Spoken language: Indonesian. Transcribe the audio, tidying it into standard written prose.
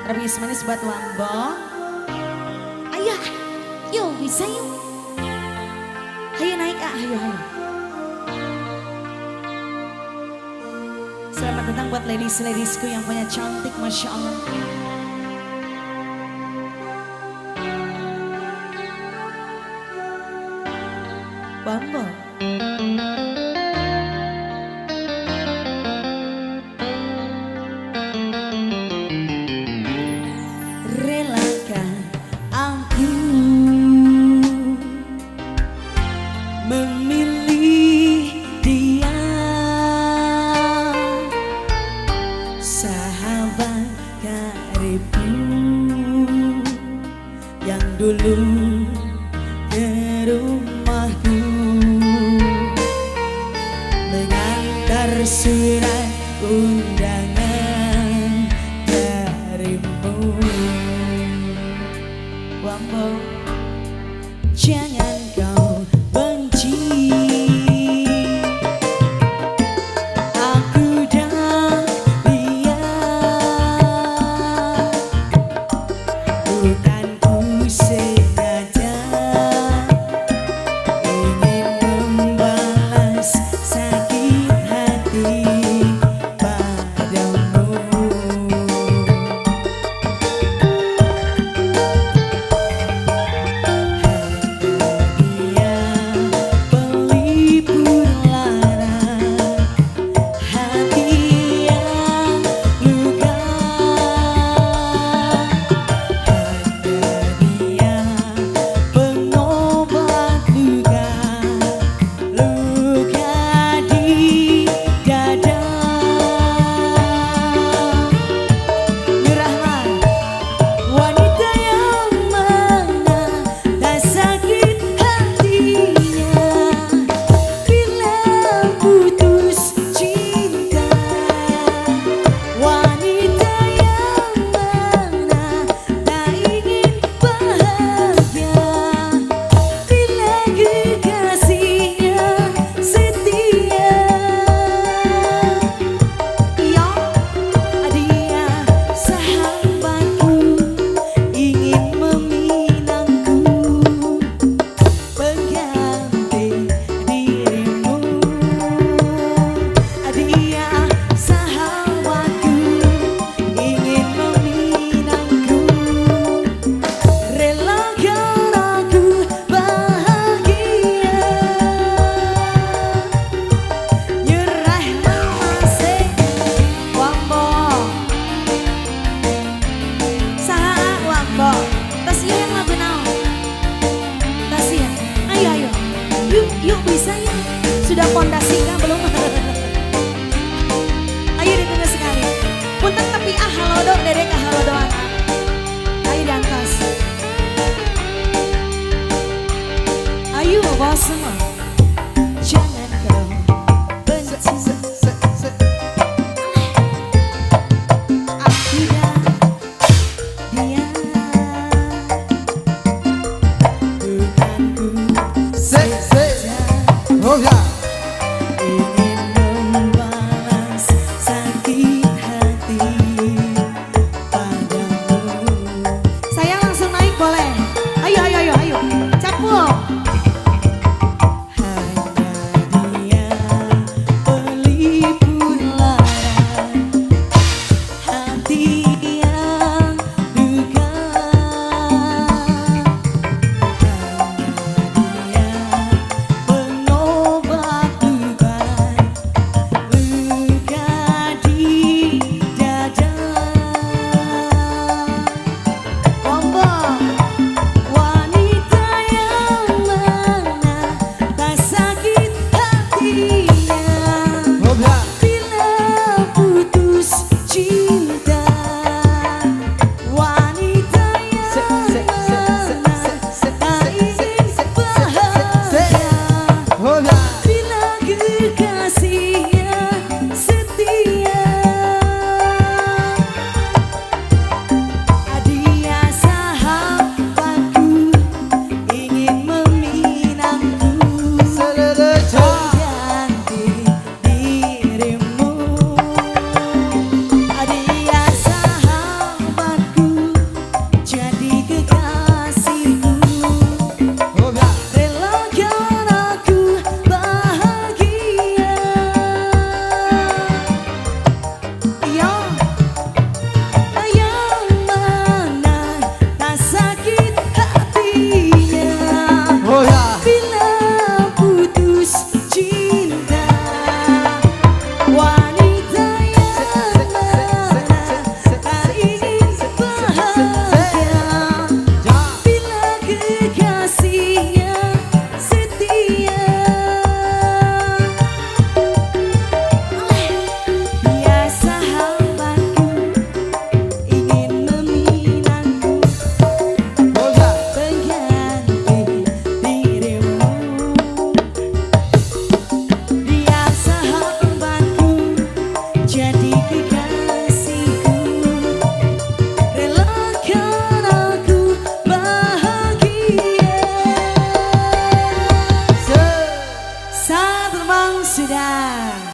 Terus manis buat Wambo. Ayo, yuk bisa yuk. Ayo naik ayo. Selamat datang buat ladies-ladiesku yang punya cantik, Masya Allah. Wambo. Relakan aku memilih dia, sahabat karibku yang dulu ke rumahku mengantar surat undangan darimu. Wambo, jangan kau benci aku dan dia, bukan ku sengaja ingin membalas sakit hati padamu. Yuk bisa ya. Sudah pondasi kah belum? Ayo ditunggu sekali. Punten tapi halo dong, dedek halo doang. Ayo diangkas. Ayo bos semua. Jangan kau benci. Aku dan dia, bukan ku sengaja ingin membalas sakit hati padamu. Saya langsung naik boleh? Ayo. Capul. Hanya dia pelipur lara hati yang duka. Bila putus cinta